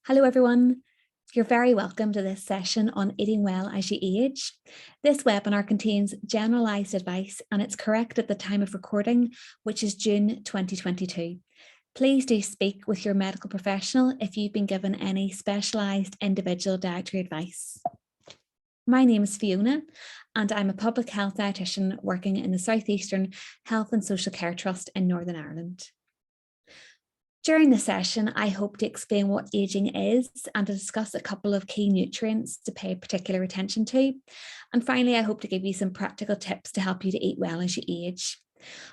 Hello everyone, you're very welcome to this session on eating well as you age. This webinar contains generalised advice and it's correct at the time of recording, which is June 2022. Please do speak with your medical professional if you've been given any specialised individual dietary advice. My name is Fiona and I'm a public health dietitian working in the South Eastern Health and Social Care Trust in Northern Ireland. During the session, I hope to explain what ageing is and to discuss a couple of key nutrients to pay particular attention to. And finally, I hope to give you some practical tips to help you to eat well as you age.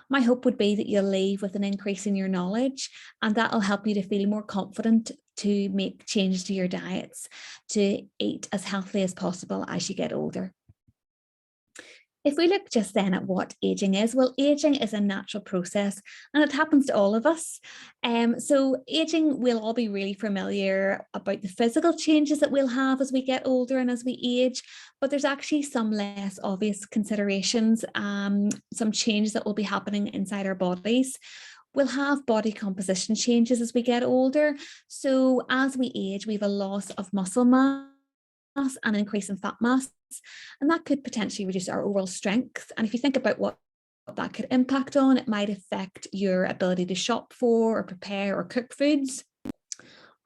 My hope would be that you'll leave with an increase in your knowledge, and that'll help you to feel more confident to make changes to your diets, to eat as healthily as possible as you get older. If we look just then at what ageing is, well, ageing is a natural process and it happens to all of us. So ageing, we'll all be really familiar about the physical changes that we'll have as we get older and as we age, but there's actually some less obvious considerations, some changes that will be happening inside our bodies. We'll have body composition changes as we get older. So as we age, we have a loss of muscle mass and an increase in fat mass, and that could potentially reduce our overall strength. And if you think about what that could impact on, it might affect your ability to shop for or prepare or cook foods.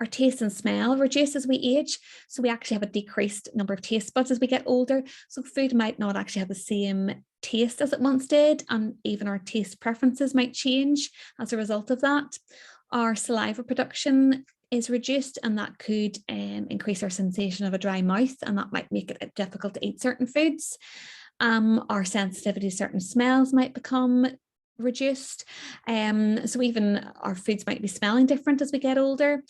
Our taste and smell reduce as we age, so we actually have a decreased number of taste buds as we get older, so food might not actually have the same taste as it once did, and even our taste preferences might change as a result of that. Our saliva production is reduced, and that could increase our sensation of a dry mouth, and that might make it difficult to eat certain foods. Our sensitivity to certain smells might become reduced, so even our foods might be smelling different as we get older.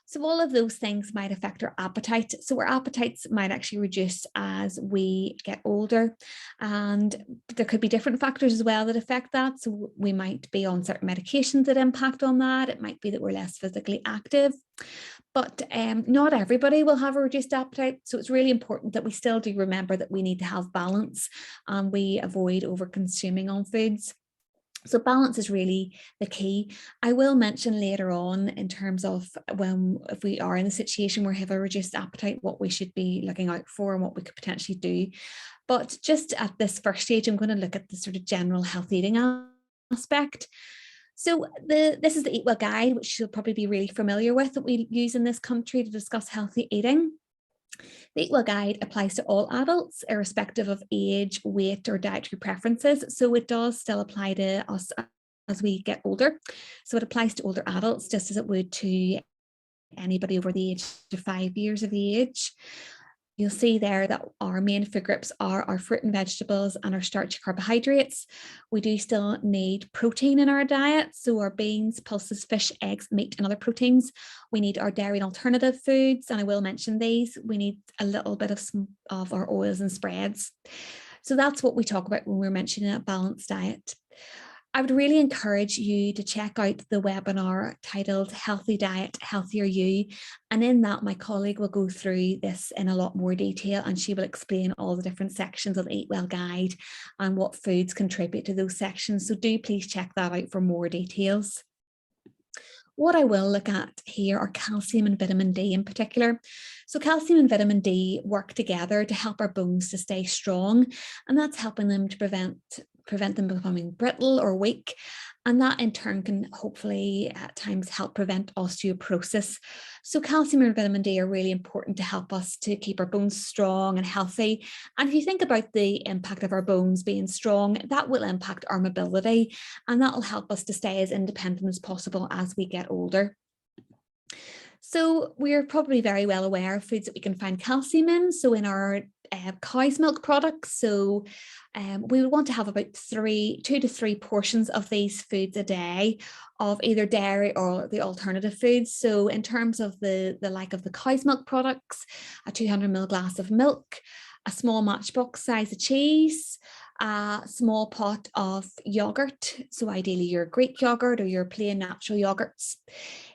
So all of those things might affect our appetite. So our appetites might actually reduce as we get older, and there could be different factors as well that affect that. So we might be on certain medications that impact on that. It might be that we're less physically active, but not everybody will have a reduced appetite. So it's really important that we still do remember that we need to have balance and we avoid over consuming on foods. So balance is really the key. I will mention later on in terms of if we are in a situation where we have a reduced appetite, what we should be looking out for and what we could potentially do. But just at this first stage, I'm going to look at the sort of general health eating aspect. So this is the Eatwell guide, which you'll probably be really familiar with, that we use in this country to discuss healthy eating. The Eatwell guide applies to all adults, irrespective of age, weight, or dietary preferences. So it does still apply to us as we get older. So it applies to older adults just as it would to anybody over the age of 5 years of age. You'll see there that our main food groups are our fruit and vegetables and our starchy carbohydrates. We do still need protein in our diet, so our beans, pulses, fish, eggs, meat, and other proteins. We need our dairy and alternative foods, and I will mention these. We need a little bit of our oils and spreads. So that's what we talk about when we're mentioning a balanced diet. I would really encourage you to check out the webinar titled Healthy Diet, Healthier You. And in that, my colleague will go through this in a lot more detail, and she will explain all the different sections of the Eatwell guide and what foods contribute to those sections. So do please check that out for more details. What I will look at here are calcium and vitamin D in particular. So calcium and vitamin D work together to help our bones to stay strong, and that's helping them to prevent them becoming brittle or weak, and that in turn can hopefully at times help prevent osteoporosis. So calcium and vitamin D are really important to help us to keep our bones strong and healthy. And if you think about the impact of our bones being strong, that will impact our mobility, and that will help us to stay as independent as possible as we get older. So we're probably very well aware of foods that we can find calcium in. So in our cow's milk products, so we would want to have about 2 to 3 portions of these foods a day of either dairy or the alternative foods. So in terms of the like of the cow's milk products, a 200ml glass of milk, a small matchbox size of cheese, a small pot of yogurt, so ideally your Greek yogurt or your plain natural yogurts.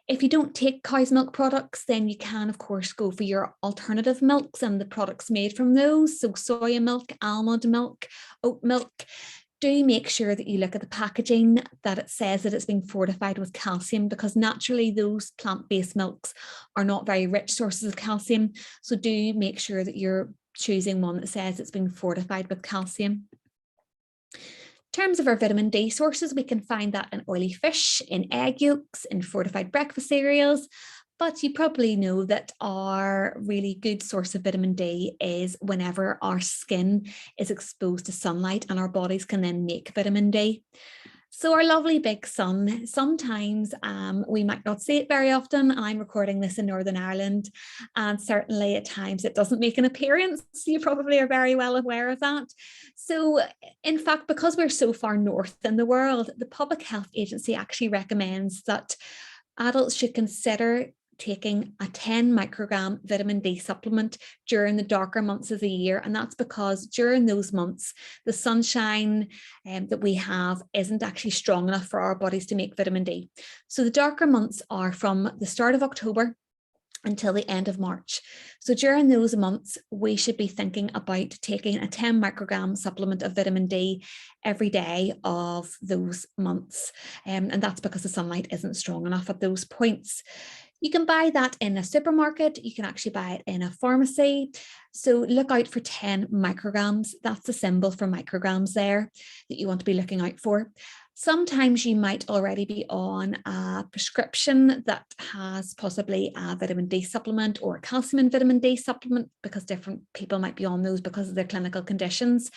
If you don't take cow's milk products, then you can, of course, go for your alternative milks and the products made from those. So soya milk, almond milk, oat milk. Do make sure that you look at the packaging, that it says that it's being fortified with calcium, because naturally those plant-based milks are not very rich sources of calcium. So do make sure that you're choosing one that says it's been fortified with calcium. In terms of our vitamin D sources, we can find that in oily fish, in egg yolks, in fortified breakfast cereals. But you probably know that our really good source of vitamin D is whenever our skin is exposed to sunlight, and our bodies can then make vitamin D. So our lovely big sun, sometimes we might not see it very often, and I'm recording this in Northern Ireland, and certainly at times it doesn't make an appearance. You probably are very well aware of that. So in fact, because we're so far north in the world, the Public Health Agency actually recommends that adults should consider taking a 10 microgram vitamin D supplement during the darker months of the year. And that's because during those months, the sunshine that we have isn't actually strong enough for our bodies to make vitamin D. So the darker months are from the start of October until the end of March. So during those months, we should be thinking about taking a 10 microgram supplement of vitamin D every day of those months. And that's because the sunlight isn't strong enough at those points. You can buy that in a supermarket. You can actually buy it in a pharmacy. So look out for 10 micrograms. That's the symbol for micrograms there that you want to be looking out for. Sometimes you might already be on a prescription that has possibly a vitamin D supplement or a calcium and vitamin D supplement, because different people might be on those because of their clinical conditions.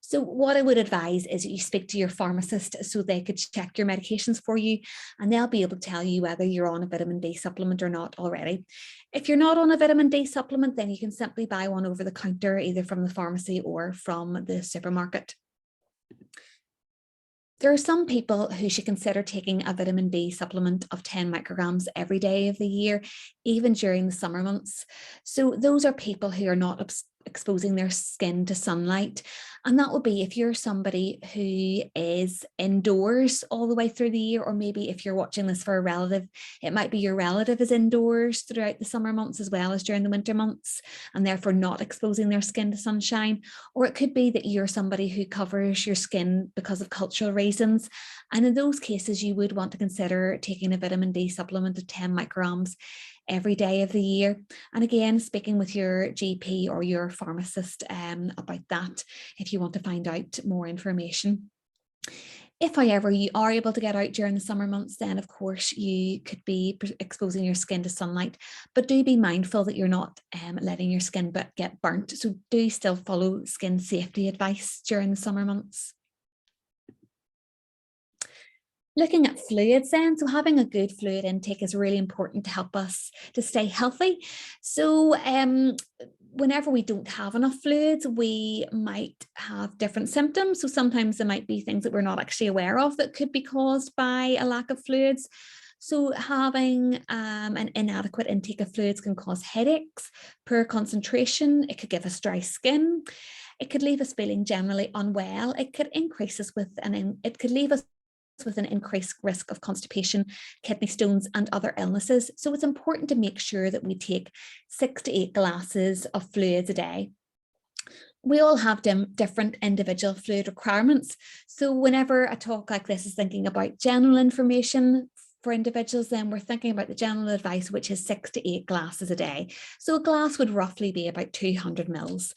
So what I would advise is that you speak to your pharmacist so they could check your medications for you, and they'll be able to tell you whether you're on a vitamin D supplement or not already. If you're not on a vitamin D supplement, then you can simply buy one over the counter, either from the pharmacy or from the supermarket. There are some people who should consider taking a vitamin D supplement of 10 micrograms every day of the year, even during the summer months. So those are people who are not exposing their skin to sunlight. And that would be if you're somebody who is indoors all the way through the year, or maybe if you're watching this for a relative, it might be your relative is indoors throughout the summer months as well as during the winter months, and therefore not exposing their skin to sunshine. Or it could be that you're somebody who covers your skin because of cultural reasons. And in those cases, you would want to consider taking a vitamin D supplement of 10 micrograms every day of the year. And again, speaking with your GP or your pharmacist about that if you want to find out more information. If, however, you are able to get out during the summer months, then of course you could be exposing your skin to sunlight, but do be mindful that you're not letting your skin get burnt. So do still follow skin safety advice during the summer months. Looking at fluids then, so having a good fluid intake is really important to help us to stay healthy. So whenever we don't have enough fluids, we might have different symptoms. So sometimes there might be things that we're not actually aware of that could be caused by a lack of fluids. So having an inadequate intake of fluids can cause headaches, poor concentration. It could give us dry skin. It could leave us feeling generally unwell. It could increase us it could leave us with an increased risk of constipation, kidney stones, and other illnesses. So it's important to make sure that we take 6 to 8 glasses of fluids a day. We all have different individual fluid requirements. So whenever a talk like this is thinking about general information for individuals, then we're thinking about the general advice, which is 6 to 8 glasses a day. So a glass would roughly be about 200 mils.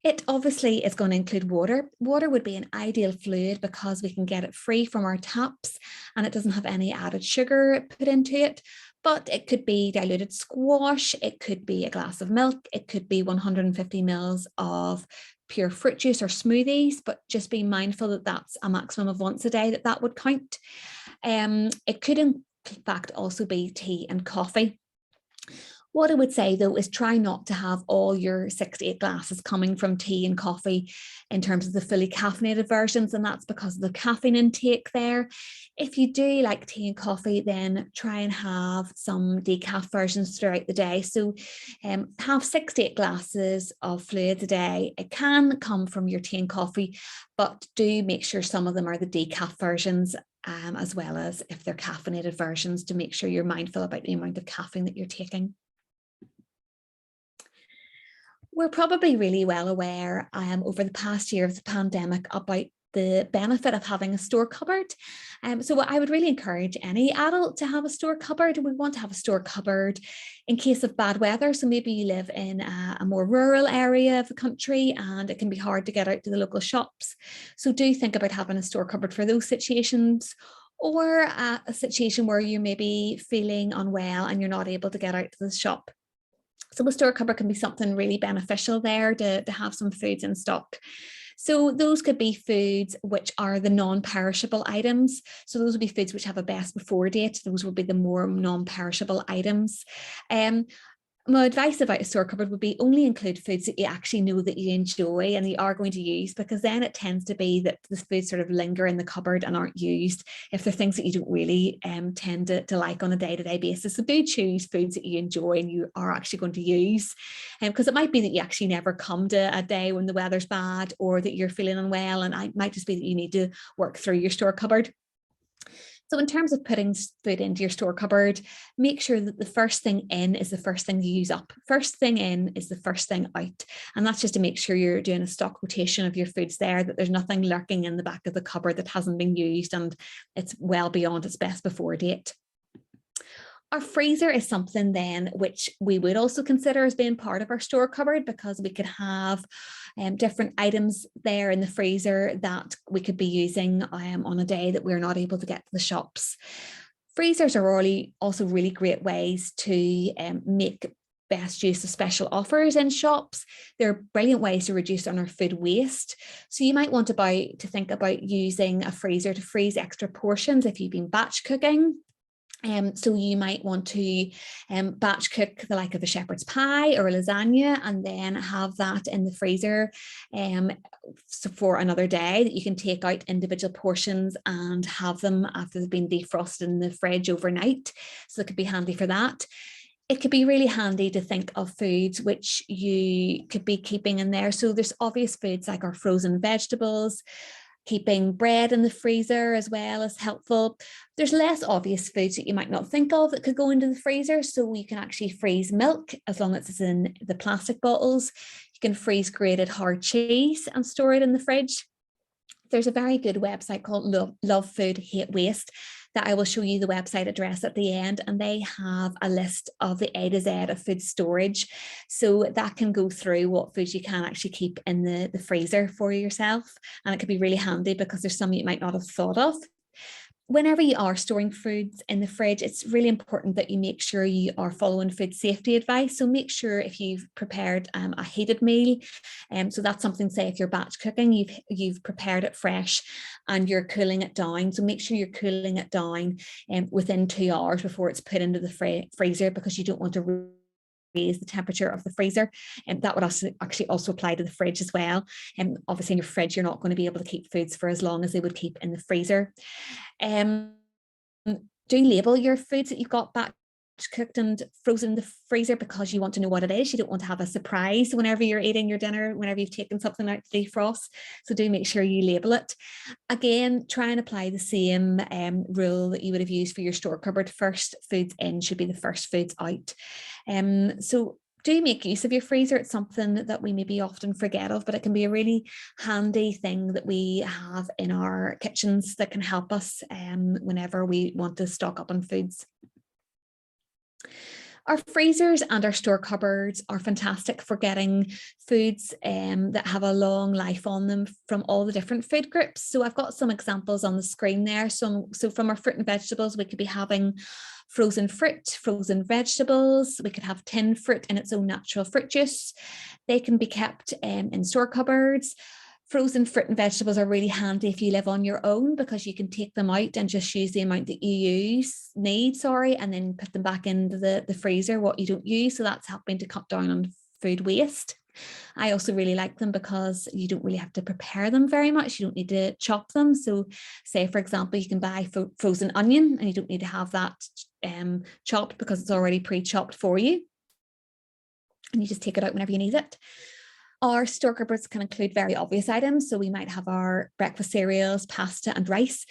It obviously is going to include water. Water would be an ideal fluid because we can get it free from our taps and it doesn't have any added sugar put into it. But it could be diluted squash, it could be a glass of milk, it could be 150 mils of pure fruit juice or smoothies, but just be mindful that that's a maximum of once a day that would count. It could in fact also be tea and coffee. What I would say, though, is try not to have all your 6 to 8 glasses coming from tea and coffee in terms of the fully caffeinated versions, and that's because of the caffeine intake there. If you do like tea and coffee, then try and have some decaf versions throughout the day. So have 6 to 8 glasses of fluids a day. It can come from your tea and coffee, but do make sure some of them are the decaf versions, as well as if they're caffeinated versions, to make sure you're mindful about the amount of caffeine that you're taking. We're probably really well aware over the past year of the pandemic about the benefit of having a store cupboard. So I would really encourage any adult to have a store cupboard. We want to have a store cupboard in case of bad weather. So maybe you live in a more rural area of the country and it can be hard to get out to the local shops. So do think about having a store cupboard for those situations, or a situation where you're maybe feeling unwell and you're not able to get out to the shop. So a store cupboard can be something really beneficial there to have some foods in stock. So those could be foods which are the non-perishable items. So those would be foods which have a best before date. Those would be the more non-perishable items. My advice about a store cupboard would be only include foods that you actually know that you enjoy and you are going to use, because then it tends to be that the foods sort of linger in the cupboard and aren't used if they're things that you don't really tend to like on a day-to-day basis. So do choose foods that you enjoy and you are actually going to use, because it might be that you actually never come to a day when the weather's bad or that you're feeling unwell, and it might just be that you need to work through your store cupboard. So in terms of putting food into your store cupboard, make sure that the first thing in is the first thing you use up. First thing in is the first thing out. And that's just to make sure you're doing a stock rotation of your foods there, that there's nothing lurking in the back of the cupboard that hasn't been used and it's well beyond its best before date. Our freezer is something then which we would also consider as being part of our store cupboard, because we could have different items there in the freezer that we could be using on a day that we're not able to get to the shops. Freezers are also really great ways to make best use of special offers in shops. They're brilliant ways to reduce on our food waste. So you might want to think about using a freezer to freeze extra portions if you've been batch cooking. So you might want to batch cook the like of a shepherd's pie or a lasagna and then have that in the freezer so for another day, that you can take out individual portions and have them after they've been defrosted in the fridge overnight. So it could be handy for that. It could be really handy to think of foods which you could be keeping in there. So there's obvious foods like our frozen vegetables. Keeping bread in the freezer as well is helpful. There's less obvious foods that you might not think of that could go into the freezer. So you can actually freeze milk as long as it's in the plastic bottles. You can freeze grated hard cheese and store it in the fridge. There's a very good website called Love Food, Hate Waste that I will show you the website address at the end, and they have a list of the A to Z of food storage. So that can go through what foods you can actually keep in the freezer for yourself. And it could be really handy because there's some you might not have thought of. Whenever you are storing foods in the fridge, it's really important that you make sure you are following food safety advice. So make sure if you've prepared a heated meal, so that's something, say if you're batch cooking, you've prepared it fresh and you're cooling it down. So make sure you're cooling it down within 2 hours before it's put into the freezer, because you don't want to raise the temperature of the freezer, and that would actually also apply to the fridge as well. And obviously in your fridge you're not going to be able to keep foods for as long as they would keep in the freezer. Do label your foods that you've got batch cooked and frozen in the freezer, because you want to know what it is. You don't want to have a surprise whenever you're eating your dinner, whenever you've taken something out to defrost. So do make sure you label it. Again, try and apply the same rule that you would have used for your store cupboard. First foods in should be the first foods out. So do make use of your freezer. It's something that we maybe often forget of, but it can be a really handy thing that we have in our kitchens that can help us whenever we want to stock up on foods. Our freezers and our store cupboards are fantastic for getting foods that have a long life on them from all the different food groups. So I've got some examples on the screen there. So from our fruit and vegetables, we could be having frozen fruit, frozen vegetables. We could have tinned fruit in its own natural fruit juice. They can be kept in store cupboards. Frozen fruit and vegetables are really handy if you live on your own, because you can take them out and just use the amount that you need, and then put them back into the freezer, what you don't use. So that's helping to cut down on food waste. I also really like them because you don't really have to prepare them very much. You don't need to chop them. So say, for example, you can buy frozen onion and you don't need to have that chopped because it's already pre-chopped for you. And you just take it out whenever you need it. Our store cupboards can include very obvious items. So we might have our breakfast cereals, pasta and rice,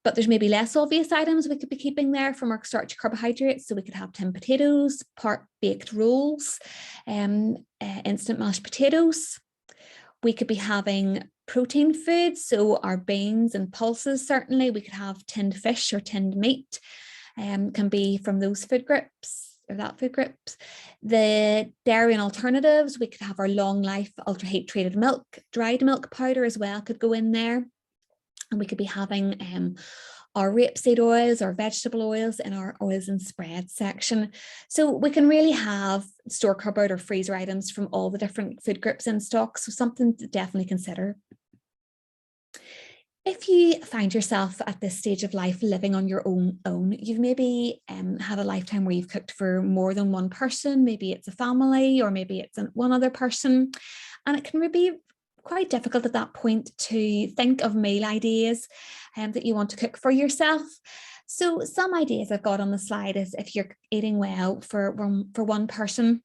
but there's maybe less obvious items we could be keeping there from our starchy carbohydrates. So we could have tinned potatoes, part baked rolls, instant mashed potatoes. We could be having protein foods, so our beans and pulses, certainly. We could have tinned fish or tinned meat, can be from those food groups or that food groups. The dairy and alternatives, we could have our long life ultra heat treated milk, dried milk powder as well could go in there. And we could be having our rapeseed oils or vegetable oils in our oils and spreads section. So we can really have store cupboard or freezer items from all the different food groups in stock. So something to definitely consider. If you find yourself at this stage of life living on your own, you've maybe had a lifetime where you've cooked for more than one person, maybe it's a family or maybe it's one other person, and it can be quite difficult at that point to think of meal ideas that you want to cook for yourself. So some ideas I've got on the slide is, if you're eating well for one person,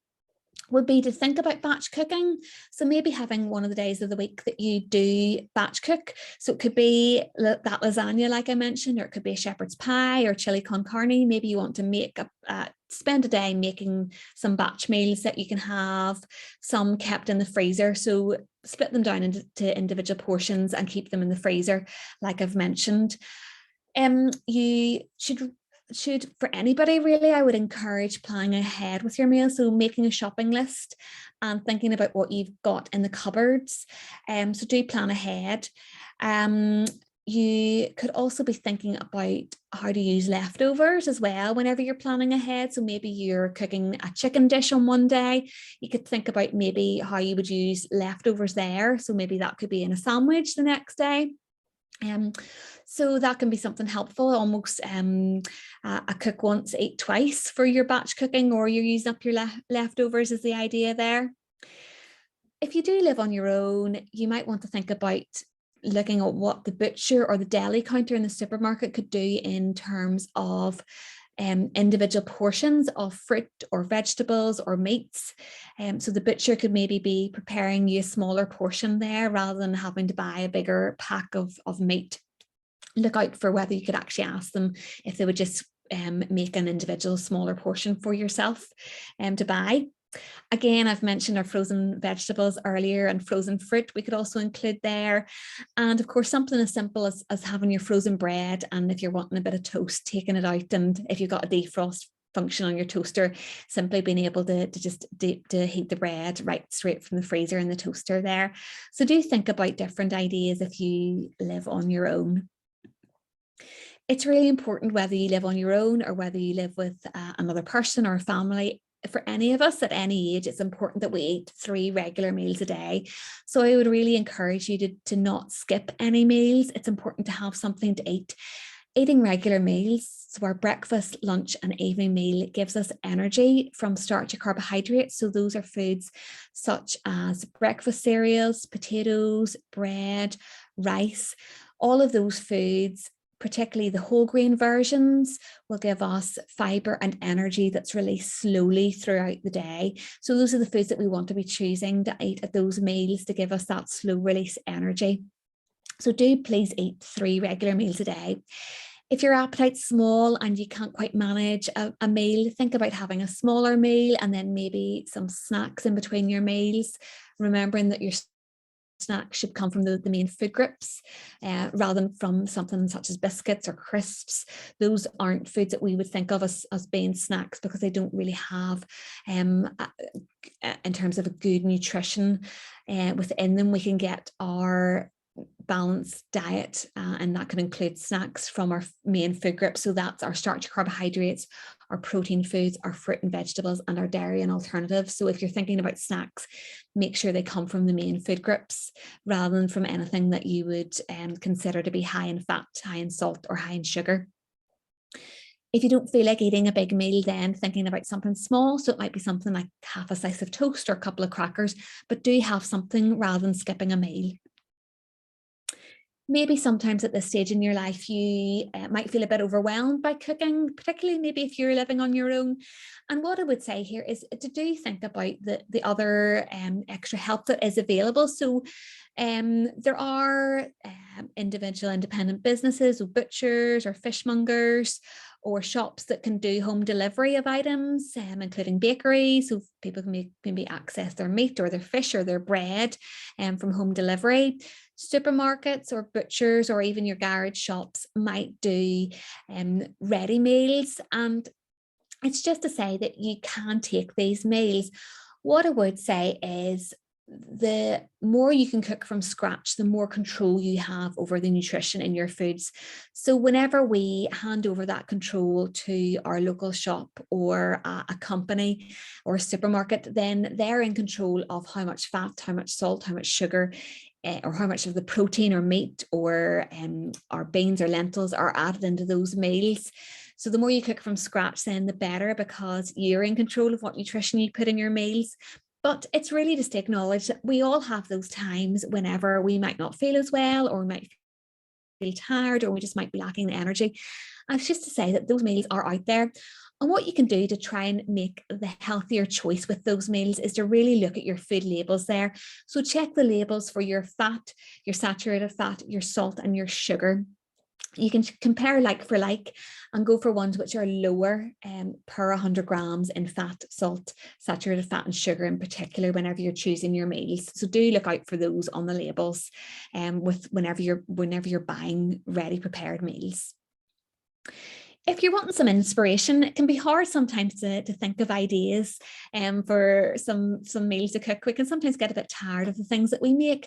would be to think about batch cooking. So maybe having one of the days of the week that you do batch cook. So it could be that lasagna, like I mentioned, or it could be a shepherd's pie or chili con carne. Maybe you want to make spend a day making some batch meals that you can have some kept in the freezer. So split them down into individual portions and keep them in the freezer, like I've mentioned. You should, for anybody really, I would encourage planning ahead with your meal. So making a shopping list and thinking about what you've got in the cupboards. So do plan ahead. You could also be thinking about how to use leftovers as well whenever you're planning ahead. So maybe you're cooking a chicken dish on one day, you could think about maybe how you would use leftovers there. So maybe that could be in a sandwich the next day. So that can be something helpful, almost a cook once, eat twice for your batch cooking, or you're using up your leftovers is the idea there. If you do live on your own, you might want to think about looking at what the butcher or the deli counter in the supermarket could do in terms of individual portions of fruit or vegetables or meats. So the butcher could maybe be preparing you a smaller portion there rather than having to buy a bigger pack of meat. Look out for whether you could actually ask them if they would just make an individual smaller portion for yourself to buy. Again, I've mentioned our frozen vegetables earlier and frozen fruit we could also include there. And of course, something as simple as having your frozen bread, and if you're wanting a bit of toast, taking it out, and if you've got a defrost function on your toaster, simply being able to heat the bread right straight from the freezer in the toaster there. So do think about different ideas if you live on your own. It's really important whether you live on your own or whether you live with another person or a family. For any of us at any age, it's important that we eat 3 regular meals a day. So I would really encourage you to not skip any meals. It's important to have something to eat. Eating regular meals, so our breakfast, lunch and evening meal, gives us energy from starchy carbohydrates. So those are foods such as breakfast cereals, potatoes, bread, rice. All of those foods, particularly the whole grain versions, will give us fiber and energy that's released slowly throughout the day. So those are the foods that we want to be choosing to eat at those meals to give us that slow release energy. So do please eat 3 regular meals a day. If your appetite's small and you can't quite manage a meal, think about having a smaller meal and then maybe some snacks in between your meals, remembering that your snacks should come from the main food groups rather than from something such as biscuits or crisps. Those aren't foods that we would think of as being snacks because they don't really have, in terms of a good nutrition within them. We can get our balanced diet and that can include snacks from our main food groups. So that's our starchy carbohydrates, our protein foods, our fruit and vegetables, and our dairy and alternatives. So if you're thinking about snacks, make sure they come from the main food groups rather than from anything that you would consider to be high in fat, high in salt, or high in sugar. If you don't feel like eating a big meal, then thinking about something small. So it might be something like half a slice of toast or a couple of crackers, but do have something rather than skipping a meal. Maybe sometimes at this stage in your life, you might feel a bit overwhelmed by cooking, particularly maybe if you're living on your own. And what I would say here is to do think about the other extra help that is available. So there are individual independent businesses or butchers or fishmongers or shops that can do home delivery of items, including bakeries, so people can maybe access their meat or their fish or their bread from home delivery. Supermarkets or butchers or even your garage shops might do ready meals, and it's just to say that you can take these meals. What I would say is the more you can cook from scratch, the more control you have over the nutrition in your foods. So whenever we hand over that control to our local shop or a company or a supermarket, then they're in control of how much fat, how much salt, how much sugar, or how much of the protein or meat or beans or lentils are added into those meals. So the more you cook from scratch, then the better, because you're in control of what nutrition you put in your meals. But it's really just to acknowledge that we all have those times whenever we might not feel as well, or we might feel tired, or we just might be lacking the energy. And it's just to say that those meals are out there. And what you can do to try and make the healthier choice with those meals is to really look at your food labels there. So check the labels for your fat, your saturated fat, your salt, and your sugar. You can compare like for like and go for ones which are lower per 100 grams in fat, salt, saturated fat and sugar in particular whenever you're choosing your meals. So do look out for those on the labels whenever you're buying ready prepared meals. If you're wanting some inspiration, it can be hard sometimes to think of ideas for some meals to cook. We can sometimes get a bit tired of the things that we make.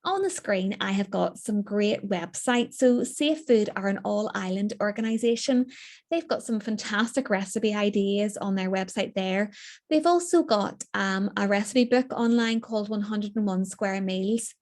On the screen, I have got some great websites. So Safe Food are an all-island organisation. They've got some fantastic recipe ideas on their website there. They've also got a recipe book online called 101 Square Meals.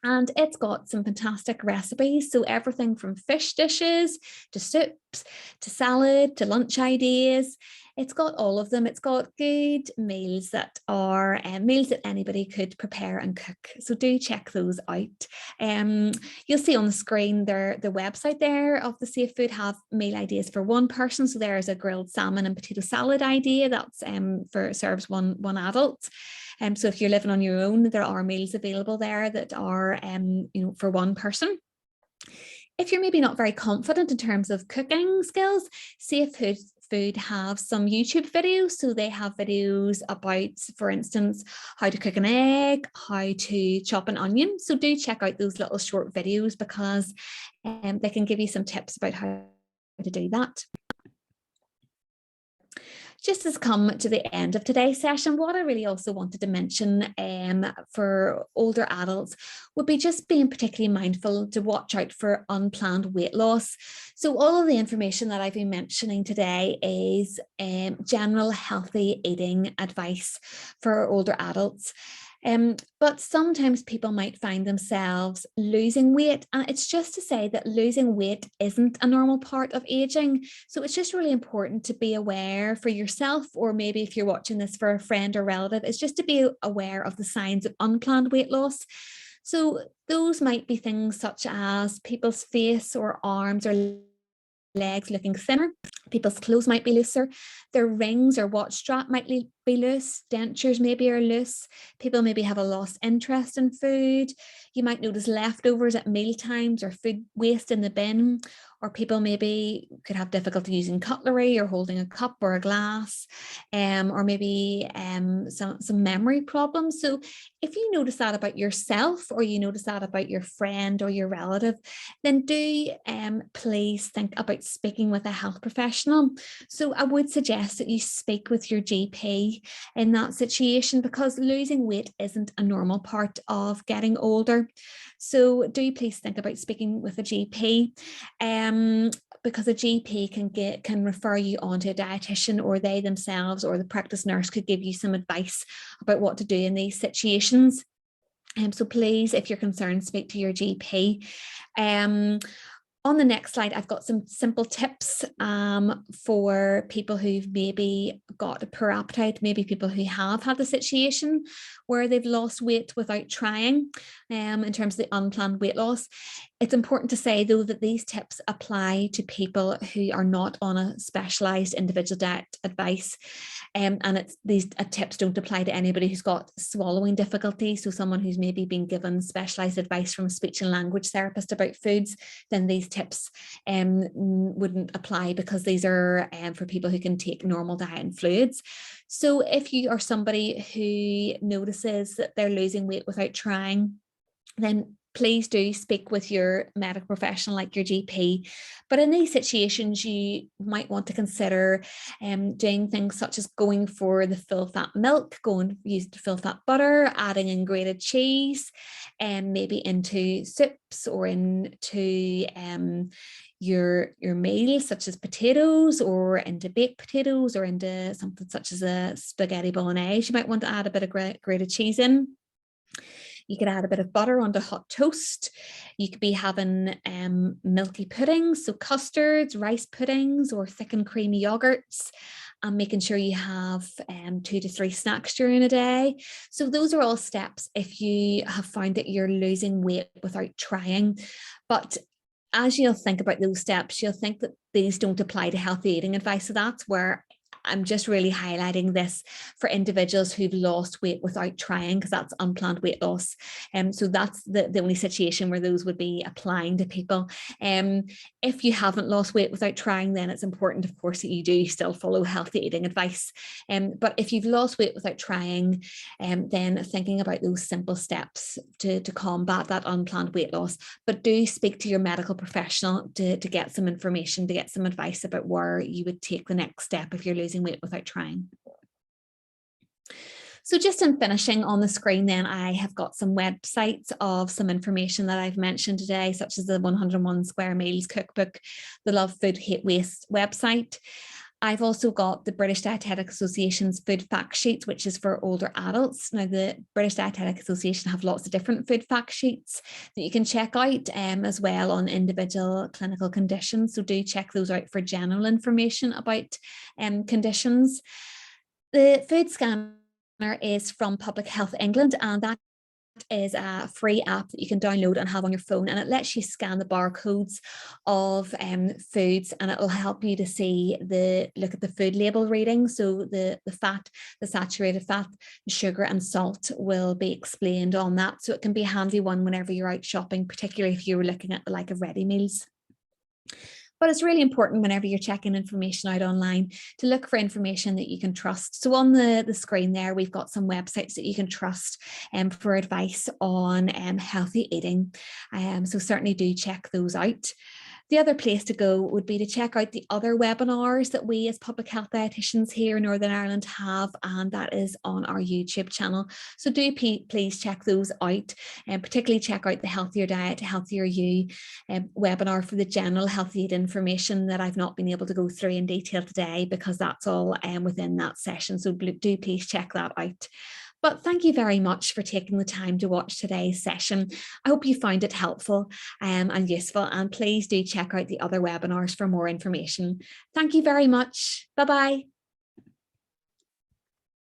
And it's got some fantastic recipes. So everything from fish dishes to soups, to salad, to lunch ideas. It's got all of them. It's got good meals that are meals that anybody could prepare and cook. So do check those out. You'll see on the screen the website there of the Safe Food have meal ideas for one person. So there's a grilled salmon and potato salad idea that's serves one adult. So if you're living on your own, there are meals available there that are for one person. If you're maybe not very confident in terms of cooking skills, Safe Food have some YouTube videos. So they have videos about, for instance, how to cook an egg, how to chop an onion. So do check out those little short videos because they can give you some tips about how to do that. Just as come to the end of today's session, what I really also wanted to mention for older adults would be just being particularly mindful to watch out for unplanned weight loss. So all of the information that I've been mentioning today is general healthy eating advice for older adults. But sometimes people might find themselves losing weight, and it's just to say that losing weight isn't a normal part of aging. So it's just really important to be aware for yourself, or maybe if you're watching this for a friend or relative, it's just to be aware of the signs of unplanned weight loss. So those might be things such as people's face or arms or legs looking thinner, people's clothes might be looser, their rings or watch strap might be loose, dentures maybe are loose, people maybe have a lost interest in food, you might notice leftovers at meal times or food waste in the bin, or people maybe could have difficulty using cutlery or holding a cup or a glass, or maybe some memory problems. So if you notice that about yourself, or you notice that about your friend or your relative, then do please think about speaking with a health professional. So I would suggest that you speak with your GP in that situation, because losing weight isn't a normal part of getting older. So do please think about speaking with a GP, because a GP can refer you on to a dietitian, or they themselves or the practice nurse could give you some advice about what to do in these situations. So please, if you're concerned, speak to your GP. On the next slide, I've got some simple tips for people who've maybe got a poor appetite, maybe people who have had the situation where they've lost weight without trying, in terms of the unplanned weight loss. It's important to say, though, that these tips apply to people who are not on a specialised individual diet advice. And these tips don't apply to anybody who's got swallowing difficulties. So someone who's maybe been given specialised advice from a speech and language therapist about foods, then these tips wouldn't apply, because these are for people who can take normal diet and fluids. So if you are somebody who notices that they're losing weight without trying, then please do speak with your medical professional, like your GP. But in these situations, you might want to consider doing things such as going for the full fat milk, use the full fat butter, adding in grated cheese, and maybe into soups or into your meals, such as potatoes, or into baked potatoes, or into something such as a spaghetti bolognese. You might want to add a bit of grated cheese in. You could add a bit of butter onto hot toast. You could be having milky puddings, so custards, rice puddings, or thick and creamy yogurts, and making sure you have 2 to 3 snacks during a day. So those are all steps if you have found that you're losing weight without trying. But as you'll think about those steps, you'll think that these don't apply to healthy eating advice. So that's where I'm just really highlighting this for individuals who've lost weight without trying, because that's unplanned weight loss. So that's the only situation where those would be applying to people. If you haven't lost weight without trying, then it's important, of course, that you do still follow healthy eating advice. But if you've lost weight without trying, then thinking about those simple steps to combat that unplanned weight loss. But do speak to your medical professional to get some information, to get some advice about where you would take the next step if you're losing weight without trying. So just in finishing, on the screen then, I have got some websites of some information that I've mentioned today, such as the 101 Square Meals Cookbook, the Love Food Hate Waste website. I've also got the British Dietetic Association's food fact sheets, which is for older adults. Now, the British Dietetic Association have lots of different food fact sheets that you can check out as well on individual clinical conditions. So do check those out for general information about conditions. The food scanner is from Public Health England, and that is a free app that you can download and have on your phone, and it lets you scan the barcodes of foods, and it will help you to see look at the food label reading. So the fat, the saturated fat, the sugar and salt will be explained on that. So it can be a handy one whenever you're out shopping, particularly if you were looking at the like of ready meals. But it's really important whenever you're checking information out online to look for information that you can trust. So on the screen there, we've got some websites that you can trust for advice on healthy eating. So certainly do check those out. The other place to go would be to check out the other webinars that we as public health dietitians here in Northern Ireland have, and that is on our YouTube channel. So do please check those out, and particularly check out the Healthier Diet, Healthier You webinar for the general healthy eating information that I've not been able to go through in detail today, because that's all within that session. So do please check that out. But thank you very much for taking the time to watch today's session. I hope you found it helpful and useful, and please do check out the other webinars for more information. Thank you very much. Bye-bye.